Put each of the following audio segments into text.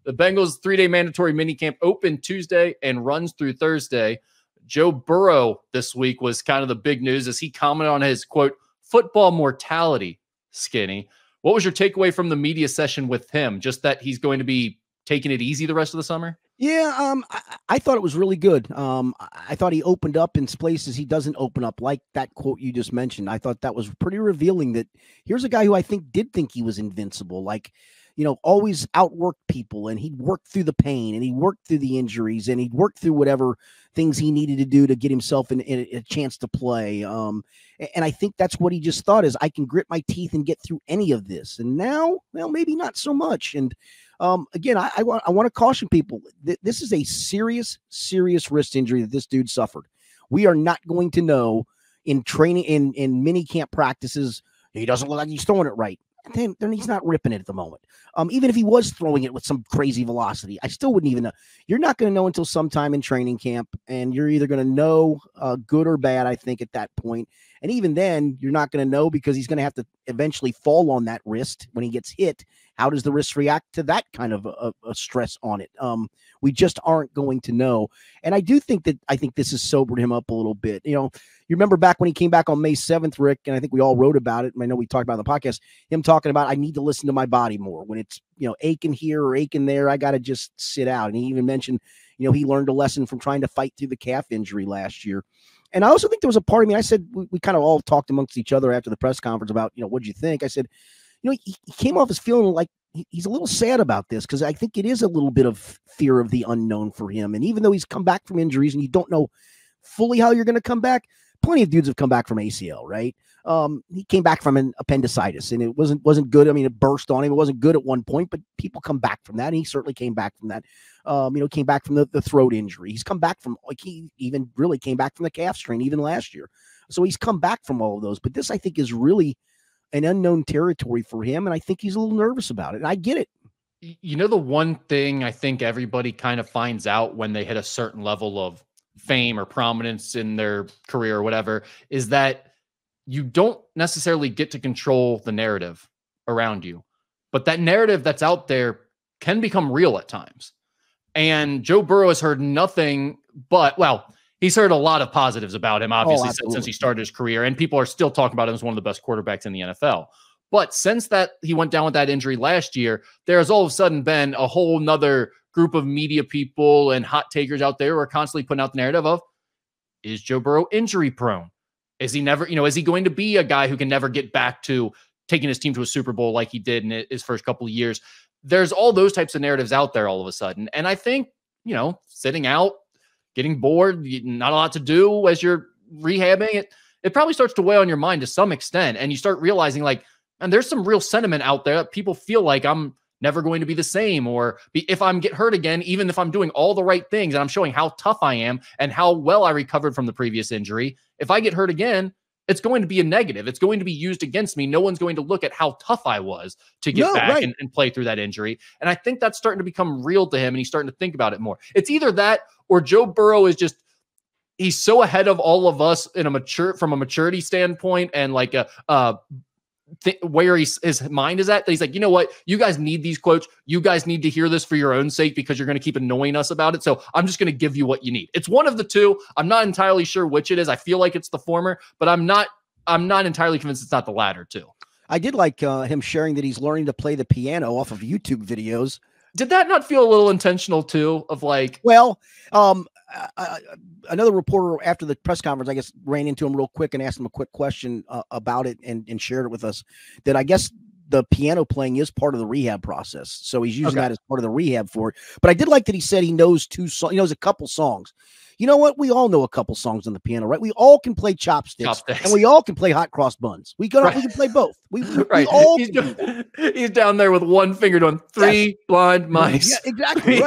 The Bengals 3-day mandatory minicamp opened Tuesday and runs through Thursday. Joe Burrow this week was kind of the big news as he commented on his, quote, football mortality, Skinny. What was your takeaway from the media session with him? Just that he's going to be taking it easy the rest of the summer? Yeah, I thought it was really good. I thought he opened up in places he doesn't open up, like that quote you just mentioned. I thought that was pretty revealing that here's a guy who I did think he was invincible, like, always outworked people, and he'd worked through the pain, and he worked through the injuries, and he'd worked through whatever things he needed to do to get himself in a chance to play. And I think that's what he just thought is, I can grit my teeth and get through any of this. And now, well, maybe not so much. And again, I want to caution people. This is a serious wrist injury that this dude suffered. We are not going to know in training, in mini camp practices. He doesn't look like he's throwing it right. Then he's not ripping it at the moment. Even if he was throwing it with some crazy velocity, I still wouldn't even know. You're not going to know until sometime in training camp, and you're either going to know good or bad, I think, at that point. And even then, you're not going to know because he's going to have to eventually fall on that wrist when he gets hit. How does the wrist react to that kind of a stress on it? We just aren't going to know. And I think this has sobered him up a little bit. You remember back when he came back on May 7th, Rick, and I think we all wrote about it. And I know we talked about it on the podcast, him talking about, I need to listen to my body more. When it's, aching here or aching there, I got to just sit out. And he even mentioned, he learned a lesson from trying to fight through the calf injury last year. And I also think there was a part of me, I said, we kind of all talked amongst each other after the press conference about, what did you think? I said, he came off as feeling like he's a little sad about this because I think it is a little bit of fear of the unknown for him. And even though he's come back from injuries and you don't know fully how you're going to come back, plenty of dudes have come back from ACL, right? He came back from an appendicitis and it wasn't good. I mean, it burst on him. It wasn't good at one point, but people come back from that. And he certainly came back from that. Came back from the throat injury. He's come back from, he even really came back from the calf strain even last year. So he's come back from all of those. But this, I think, is really an unknown territory for him. And I think he's a little nervous about it. And I get it. The one thing I think everybody kind of finds out when they hit a certain level of fame or prominence in their career or whatever is that you don't necessarily get to control the narrative around you, but that narrative that's out there can become real at times. And Joe Burrow has heard nothing but, well, he's heard a lot of positives about him, obviously, since he started his career, and people are still talking about him as one of the best quarterbacks in the NFL. But since that he went down with that injury last year, there's all of a sudden been a whole nother group of media people and hot takers out there who are constantly putting out the narrative of, is Joe Burrow injury prone? Is he never, is he going to be a guy who can never get back to taking his team to a Super Bowl like he did in his first couple of years? There's all those types of narratives out there all of a sudden. And I think, sitting out, getting bored, not a lot to do as you're rehabbing it probably starts to weigh on your mind to some extent. And you start realizing and there's some real sentiment out there that people feel like I'm never going to be the same, or if I'm get hurt again, even if I'm doing all the right things and I'm showing how tough I am and how well I recovered from the previous injury, if I get hurt again, it's going to be a negative. It's going to be used against me. No one's going to look at how tough I was to get back and play through that injury. And I think that's starting to become real to him, and he's starting to think about it more. It's either that or Joe Burrow is just, he's so ahead of all of us from a maturity standpoint and where his mind is at, that he's like, you know what? You guys need these quotes. You guys need to hear this for your own sake because you're going to keep annoying us about it. So I'm just going to give you what you need. It's one of the two. I'm not entirely sure which it is. I feel like it's the former, but I'm not entirely convinced it's not the latter too. I did like him sharing that he's learning to play the piano off of YouTube videos. Did that not feel a little intentional too? Another reporter after the press conference, I guess, ran into him real quick and asked him a quick question about it and shared it with us, that I guess the piano playing is part of the rehab process. So he's using that as part of the rehab for it. But I did like that he said he knows he knows a couple songs. You know what? We all know a couple songs on the piano, right? We all can play chopsticks. And we all can play hot cross buns. We can play both. We all he's down there with one finger doing three blind mice. Yeah, exactly.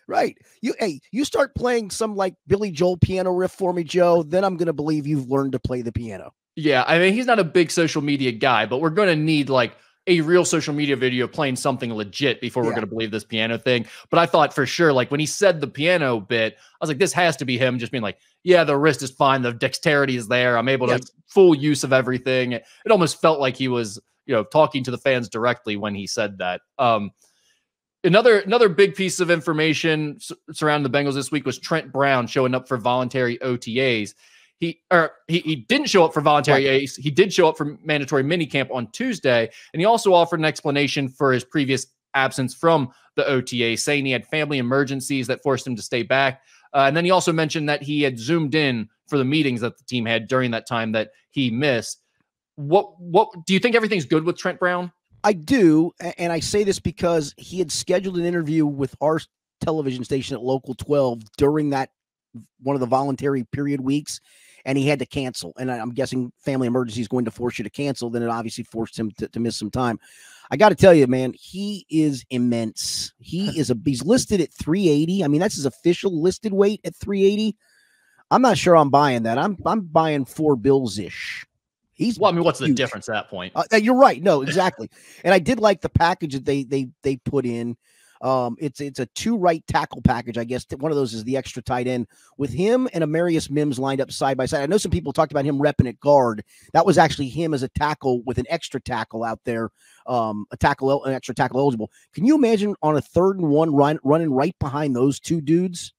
Right. You start playing some Billy Joel piano riff for me, Joe, then I'm going to believe you've learned to play the piano. Yeah. I mean, he's not a big social media guy, but we're going to need a real social media video playing something legit before we're going to believe this piano thing. But I thought for sure, when he said the piano bit, I was like, this has to be him just being like, yeah, the wrist is fine. The dexterity is there. I'm able to full use of everything. It almost felt like he was, talking to the fans directly when he said that. Another big piece of information surrounding the Bengals this week was Trent Brown showing up for voluntary OTAs. He didn't show up for voluntary ACE. He did show up for mandatory minicamp on Tuesday, and he also offered an explanation for his previous absence from the OTA, saying he had family emergencies that forced him to stay back. And then he also mentioned that he had zoomed in for the meetings that the team had during that time that he missed. What do you think everything's good with Trent Brown? I do, and I say this because he had scheduled an interview with our television station at Local 12 during that one of the voluntary period weeks, and he had to cancel. And I'm guessing family emergency is going to force you to cancel. Then it obviously forced him to miss some time. I got to tell you, man, he is immense. He's listed at 380. I mean, that's his official listed weight at 380. I'm not sure I'm buying that. I'm buying $4 bills-ish. What's the difference at that point? You're right. No, exactly. And I did like the package that they put in. It's a 2 right tackle package. I guess one of those is the extra tight end with him and Amarius Mims lined up side by side. I know some people talked about him repping at guard. That was actually him as a tackle with an extra tackle out there, an extra tackle eligible. Can you imagine on a 3rd and 1 running right behind those two dudes?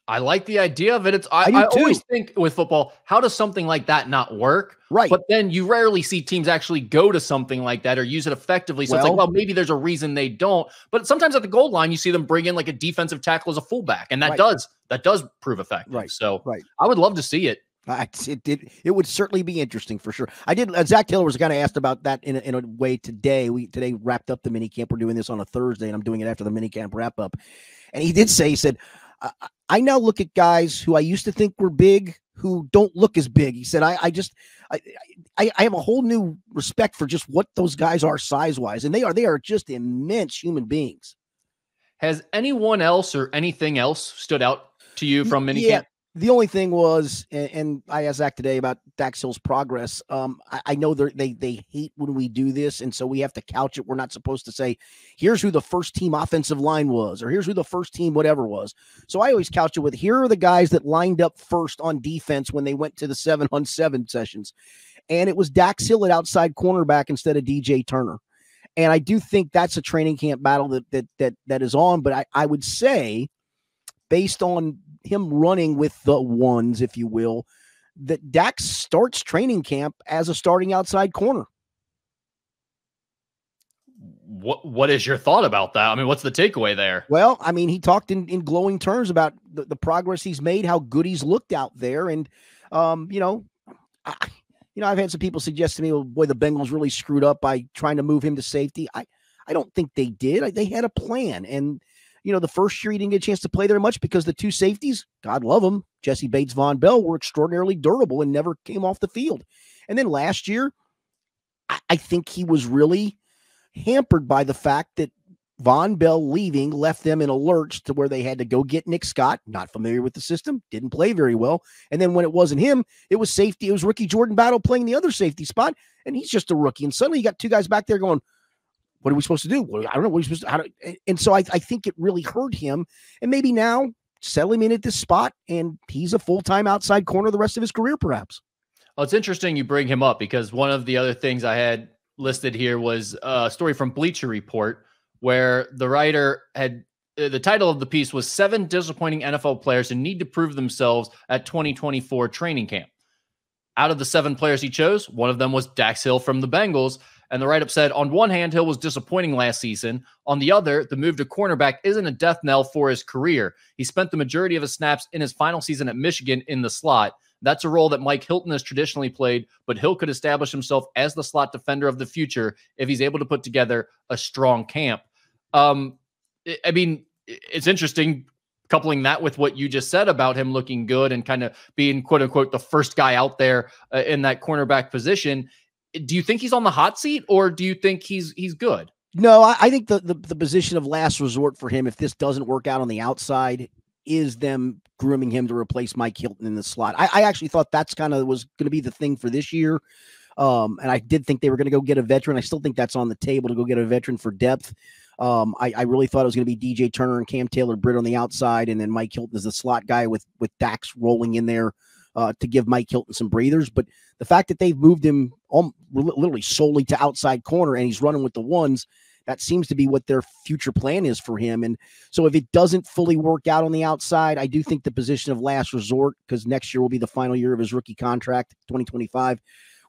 I like the idea of it. I always think with football, how does something like that not work? Right. But then you rarely see teams actually go to something like that or use it effectively. So it's like, well, maybe there's a reason they don't. But sometimes at the goal line, you see them bring in like a defensive tackle as a fullback. And that does prove effective. Right. So I would love to see it. It would certainly be interesting for sure. I did. Zach Taylor was kind of asked about that in a way today. Today wrapped up the minicamp. We're doing this on a Thursday, and I'm doing it after the minicamp wrap up. And he did say, he said, I now look at guys who I used to think were big who don't look as big. He said, I have a whole new respect for just what those guys are size wise. And they are just immense human beings. Has anyone else or anything else stood out to you from minicamp? Yeah. The only thing was, and I asked Zach today about Dax Hill's progress. I know they hate when we do this, and so we have to couch it. We're not supposed to say, here's who the first team offensive line was, or here's who the first team whatever was. So I always couch it with, here are the guys that lined up first on defense when they went to the 7-on-7 sessions. And it was Dax Hill at outside cornerback instead of DJ Turner. And I do think that's a training camp battle that is on. But I would say, based on him running with the ones, if you will, that Dax starts training camp as a starting outside corner. What is your thought about that? I mean, what's the takeaway there? Well, I mean, he talked in glowing terms about the progress he's made, how good he's looked out there. And, I've had some people suggest to me, well, boy, the Bengals really screwed up by trying to move him to safety. I don't think they did. They had a plan. And, the first year he didn't get a chance to play there much because the two safeties, God love them, Jesse Bates, Von Bell, were extraordinarily durable and never came off the field. And then last year, I think he was really hampered by the fact that Von Bell leaving left them in a lurch to where they had to go get Nick Scott, not familiar with the system, didn't play very well. And then when it wasn't him, it was safety. It was rookie Jordan Battle playing the other safety spot, and he's just a rookie. And suddenly you got two guys back there going, what are we supposed to do? I don't know. What are we supposed to, and so I think it really hurt him. And maybe now settle him in at this spot, and he's a full-time outside corner the rest of his career, perhaps. Well, it's interesting you bring him up because one of the other things I had listed here was a story from Bleacher Report where the writer had the title of the piece was 7 disappointing NFL players who need to prove themselves at 2024 training camp. Out of the 7 players he chose, one of them was Dax Hill from the Bengals. And the write-up said, on one hand, Hill was disappointing last season. On the other, the move to cornerback isn't a death knell for his career. He spent the majority of his snaps in his final season at Michigan in the slot. That's a role that Mike Hilton has traditionally played, but Hill could establish himself as the slot defender of the future if he's able to put together a strong camp. I mean, it's interesting coupling that with what you just said about him looking good and kind of being, quote unquote, the first guy out there in that cornerback position. Do you think he's on the hot seat, or do you think he's good? No, I think the position of last resort for him, if this doesn't work out on the outside, is them grooming him to replace Mike Hilton in the slot. I actually thought that's kind of was going to be the thing for this year. And I did think they were going to go get a veteran. I still think that's on the table to go get a veteran for depth. I really thought it was going to be DJ Turner and Cam Taylor-Britt on the outside, and then Mike Hilton is the slot guy with Dax rolling in there to give Mike Hilton some breathers. But the fact that they've moved him literally solely to outside corner and he's running with the ones That seems to be what their future plan is for him. And so if it doesn't fully work out on the outside, I do think the position of last resort, because next year will be the final year of his rookie contract, 2025,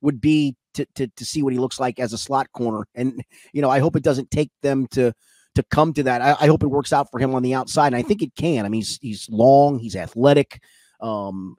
would be to see what he looks like as a slot corner. And, I hope it doesn't take them to come to that. I hope it works out for him on the outside. And I think it can. I mean, he's long, he's athletic.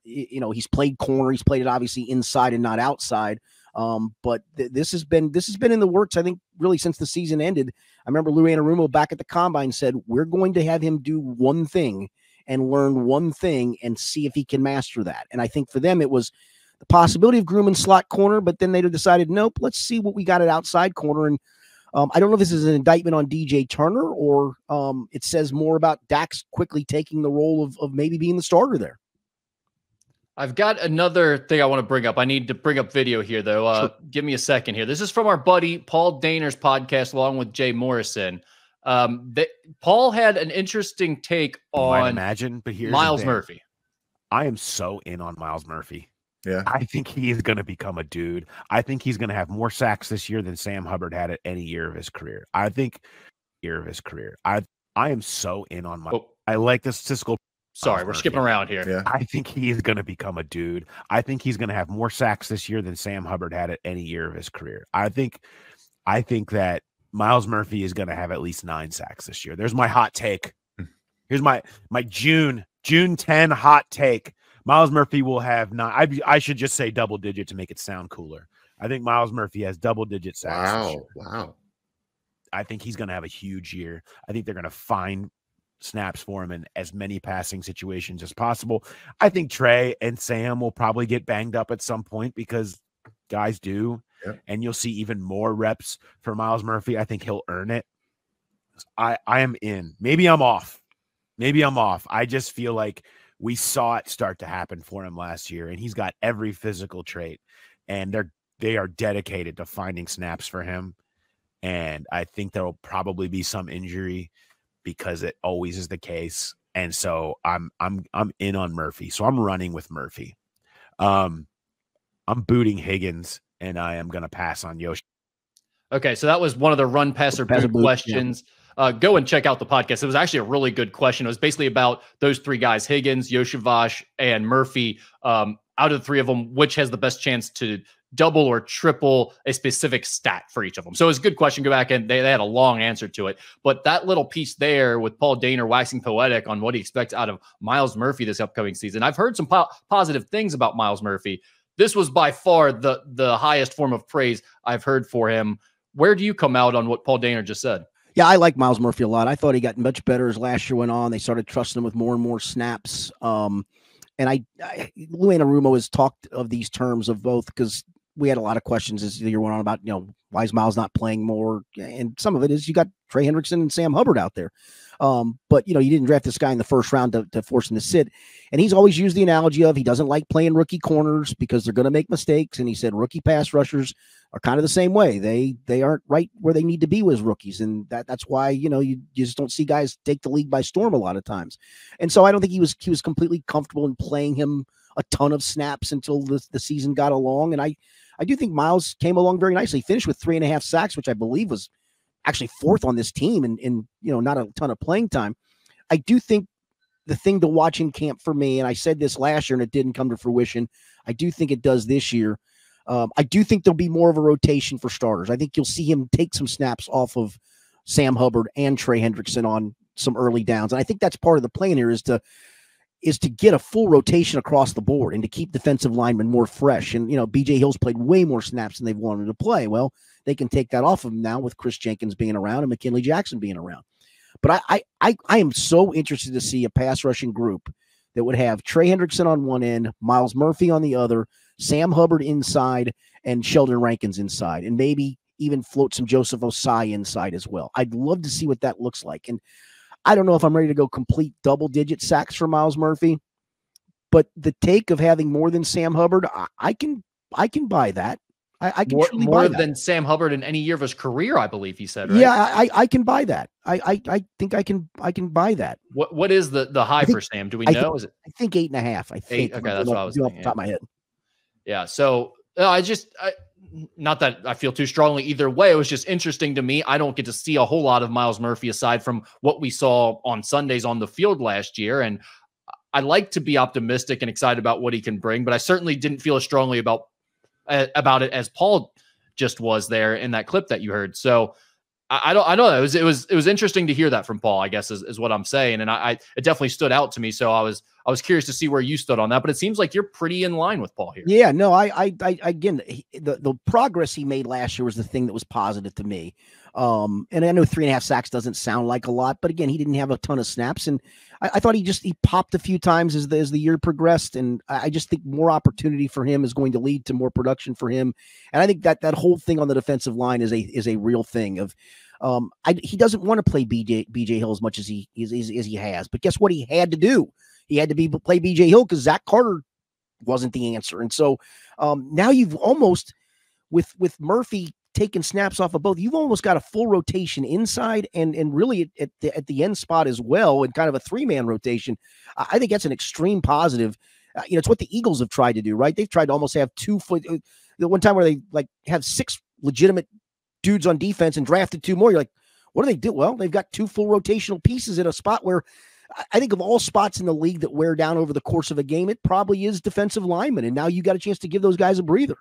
He's played corner. He's played it obviously inside and not outside. But this has been in the works, I think, really since the season ended. I remember Lou Anarumo back at the combine said, we're going to have him do one thing and learn one thing and see if he can master that. And I think for them, it was the possibility of grooming slot corner, but then they decided, nope, let's see what we got at outside corner. And I don't know if this is an indictment on DJ Turner or it says more about Dax quickly taking the role of maybe being the starter there. I've got another thing I want to bring up. I need to bring up video here, though. Sure. Give me a second here. This is from our buddy Paul Dehner's podcast, along with Jay Morrison. Paul had an interesting take on but here's Miles Murphy. I am so in on Miles Murphy. Yeah, I think he is going to become a dude. I think he's going to have more sacks this year than Sam Hubbard had at any year of his career. I am so in on Miles. I like the statistical. Sorry, we're skipping around here. Yeah. I think he is going to become a dude. I think he's going to have more sacks this year than Sam Hubbard had at any year of his career. I think that Miles Murphy is going to have at least 9 sacks this year. There's my hot take. Here's my June 10 hot take. Miles Murphy will have 9. I should just say double digit to make it sound cooler. I think Miles Murphy has double digit sacks this year. Wow. I think he's going to have a huge year. I think they're going to find snaps for him in as many passing situations as possible. I think Trey and Sam will probably get banged up at some point because guys do. Yep. And you'll see even more reps for Miles Murphy. I think he'll earn it. I am in. Maybe I'm off. I just feel like we saw it start to happen for him last year, and he's got every physical trait, and they are dedicated to finding snaps for him. And I think there will probably be some injury because it always is the case. And so I'm in on Murphy. So I'm running with Murphy. I'm booting Higgins, and I am going to pass on Yoshi. Okay, so that was one of the run, pass, or boot questions. Yeah. Go and check out the podcast. It was actually a really good question. It was basically about those 3 guys, Higgins, Yoshavash, and Murphy. Out of the 3 of them, which has the best chance to double or triple a specific stat for each of them? So it's a good question. Go back and they had a long answer to it. But that little piece there with Paul Dehner waxing poetic on what he expects out of Miles Murphy this upcoming season. I've heard some positive things about Miles Murphy. This was by far the highest form of praise I've heard for him. Where do you come out on what Paul Dehner just said? Yeah, I like Miles Murphy a lot. I thought he got much better as last year went on. They started trusting him with more and more snaps. And Lou Anarumo has talked of these terms of both because we had a lot of questions as the year went on about, why is Miles not playing more? And some of it is you got Trey Hendrickson and Sam Hubbard out there. But, you didn't draft this guy in the first round to force him to sit. And he's always used the analogy of he doesn't like playing rookie corners because they're going to make mistakes. And he said rookie pass rushers are kind of the same way. They aren't right where they need to be as rookies. And that's why, you just don't see guys take the league by storm a lot of times. And so I don't think he was completely comfortable in playing him a ton of snaps until the season got along. And I do think Miles came along very nicely. He finished with 3.5 sacks, which I believe was actually 4th on this team and not a ton of playing time. I do think the thing to watch in camp for me, and I said this last year and it didn't come to fruition, I do think it does this year. I do think there'll be more of a rotation for starters. I think you'll see him take some snaps off of Sam Hubbard and Trey Hendrickson on some early downs. And I think that's part of the plan here is to get a full rotation across the board and to keep defensive linemen more fresh. And, BJ Hill's played way more snaps than they've wanted to play. Well, they can take that off of him now with Chris Jenkins being around and McKinley Jackson being around. But I am so interested to see a pass rushing group that would have Trey Hendrickson on one end, Miles Murphy on the other, Sam Hubbard inside, and Sheldon Rankins inside, and maybe even float some Joseph Osai inside as well. I'd love to see what that looks like. And I don't know if I'm ready to go complete double-digit sacks for Miles Murphy, but the take of having more than Sam Hubbard, I can buy that. I can truly buy that. More than Sam Hubbard in any year of his career, I believe he said, right? Yeah, I can buy that. I think I can buy that. What is the high for Sam? Do we know? Is it? I think 8.5. I think. 8. Okay, that's what I was thinking. Off the top of my head. Yeah. So not that I feel too strongly either way. It was just interesting to me. I don't get to see a whole lot of Myles Murphy aside from what we saw on Sundays on the field last year. And I like to be optimistic and excited about what he can bring, but I certainly didn't feel as strongly about it as Paul just was there in that clip that you heard. So I know it was interesting to hear that from Paul, I guess is what I'm saying. And it definitely stood out to me. So I was curious to see where you stood on that, but it seems like you're pretty in line with Paul here. Yeah, no, I again, the progress he made last year was the thing that was positive to me. And I know 3.5 sacks doesn't sound like a lot, but again, he didn't have a ton of snaps, and I thought he popped a few times as the year progressed, and I just think more opportunity for him is going to lead to more production for him. And I think that whole thing on the defensive line is a real thing of. He doesn't want to play BJ Hill as much as he has, but guess what? He had to do. He had to play BJ Hill because Zach Carter wasn't the answer. And so now you've almost, with Murphy taking snaps off of both, you've almost got a full rotation inside and really at the end spot as well, and kind of a 3-man rotation. I think that's an extreme positive. It's what the Eagles have tried to do, right? They've tried to almost have 2 foot. The one time where they have 6 legitimate dudes on defense and drafted 2 more. You're like, what do they do? Well, they've got 2 full rotational pieces in a spot where I think of all spots in the league that wear down over the course of a game, it probably is defensive linemen. And now you got a chance to give those guys a breather.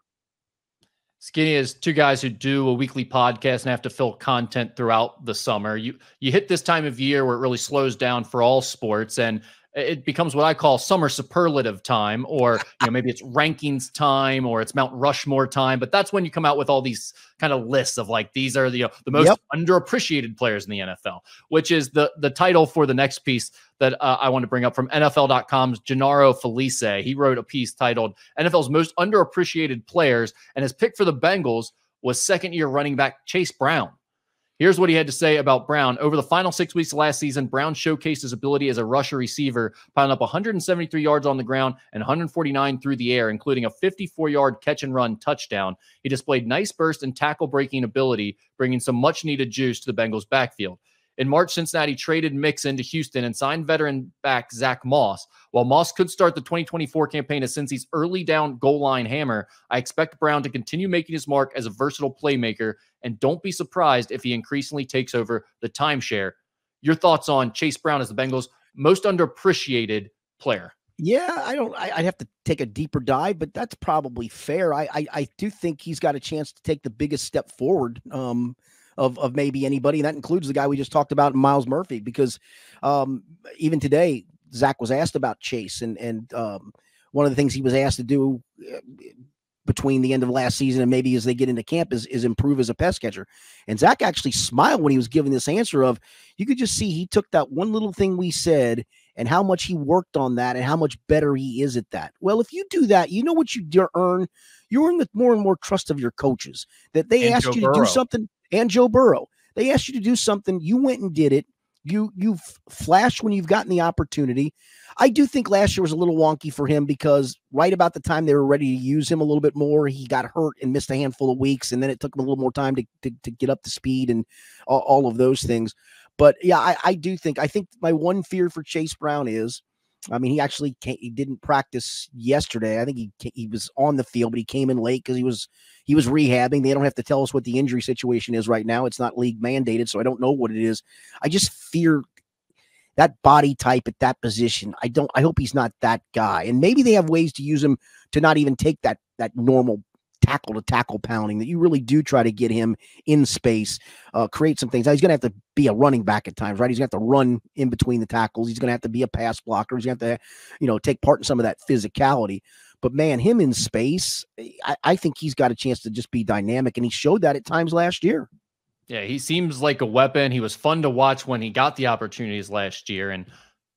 Skinny is 2 guys who do a weekly podcast and have to fill content throughout the summer. You hit this time of year where it really slows down for all sports, and it becomes what I call summer superlative time, or maybe it's rankings time, or it's Mount Rushmore time. But that's when you come out with all these kind of lists of these are the most underappreciated players in the NFL, which is the title for the next piece that I want to bring up from NFL.com's Gennaro Felice. He wrote a piece titled "NFL's Most Underappreciated Players," and his pick for the Bengals was second-year running back Chase Brown. Here's what he had to say about Brown. Over the final 6 weeks of last season, Brown showcased his ability as a rusher receiver, piling up 173 yards on the ground and 149 through the air, including a 54-yard catch-and-run touchdown. He displayed nice burst and tackle-breaking ability, bringing some much-needed juice to the Bengals' backfield. In March, Cincinnati traded Mixon to Houston and signed veteran back Zach Moss. While Moss could start the 2024 campaign as Cincy's early down goal line hammer, I expect Brown to continue making his mark as a versatile playmaker, and don't be surprised if he increasingly takes over the timeshare. Your thoughts on Chase Brown as the Bengals' most underappreciated player? Yeah, I'd have to take a deeper dive, but that's probably fair. I do think he's got a chance to take the biggest step forward of maybe anybody, and that includes the guy we just talked about, Myles Murphy, because even today, Zach was asked about Chase, and one of the things he was asked to do between the end of last season and maybe as they get into camp is improve as a pass catcher. And Zach actually smiled when he was giving this answer of, you could just see he took that one little thing we said and how much he worked on that and how much better he is at that. Well, if you do that, you know what you earn? You earn the more and more trust of your coaches, that they asked you to do something. And Joe Burrow, they asked you to do something. You went and did it. You've flashed when you've gotten the opportunity. I do think last year was a little wonky for him because right about the time they were ready to use him a little bit more, he got hurt and missed a handful of weeks, and then it took him a little more time to get up to speed and all of those things. But yeah, I think my one fear for Chase Brown is, he didn't practice yesterday. I think he was on the field, but he came in late because he was rehabbing. They don't have to tell us what the injury situation is right now. It's not league mandated, so I don't know what it is. I just fear that body type at that position. I hope he's not that guy. And maybe they have ways to use him to not even take that normal tackle to tackle pounding, that you really do try to get him in space, create some things. Now, he's going to have to be a running back at times, right? He's going to have to run in between the tackles. He's going to have to be a pass blocker. He's going to have to, take part in some of that physicality. But man, him in space, I think he's got a chance to just be dynamic, and he showed that at times last year. Yeah, he seems like a weapon. He was fun to watch when he got the opportunities last year. And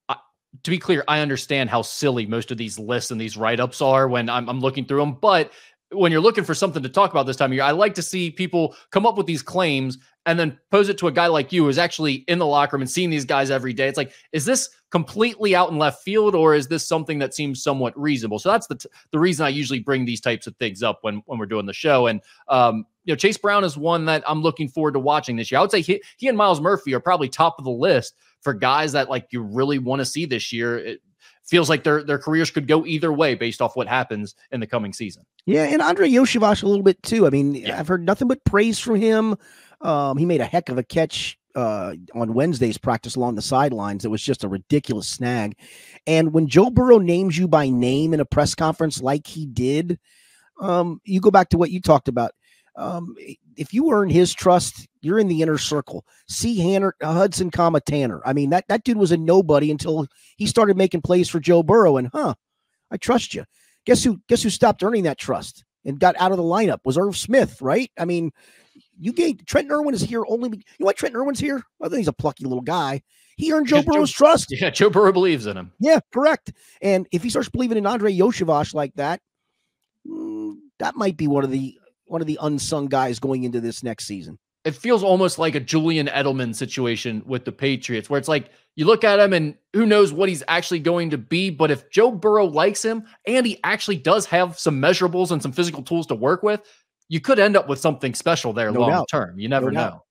to be clear, I understand how silly most of these lists and these write-ups are when I'm looking through them. But when you're looking for something to talk about this time of year, I like to see people come up with these claims and then pose it to a guy like you who's actually in the locker room and seeing these guys every day. It's like, is this completely out in left field, or is this something that seems somewhat reasonable? So that's the reason I usually bring these types of things up when we're doing the show. And, Chase Brown is one that I'm looking forward to watching this year. I would say he and Myles Murphy are probably top of the list for guys that you really want to see this year. feels like their careers could go either way based off what happens in the coming season. Yeah, and Andre Yoshivas a little bit too. I mean, I've heard nothing but praise from him. He made a heck of a catch on Wednesday's practice along the sidelines. It was just a ridiculous snag. And when Joe Burrow names you by name in a press conference like he did, you go back to what you talked about. If you earn his trust, you're in the inner circle. See Hudson, Tanner. I mean, that dude was a nobody until he started making plays for Joe Burrow. And I trust you. Guess who stopped earning that trust and got out of the lineup was Irv Smith, right? I mean, Trenton Irwin is here only. You know why Trenton Irwin's here? I think he's a plucky little guy. He earned Joe Burrow's trust. Yeah, Joe Burrow believes in him. Yeah, correct. And if he starts believing in Andre Yoshivas like that, that might be one of the unsung guys going into this next season. It feels almost like a Julian Edelman situation with the Patriots, where it's like you look at him and who knows what he's actually going to be. But if Joe Burrow likes him and he actually does have some measurables and some physical tools to work with, you could end up with something special there long term. You never know.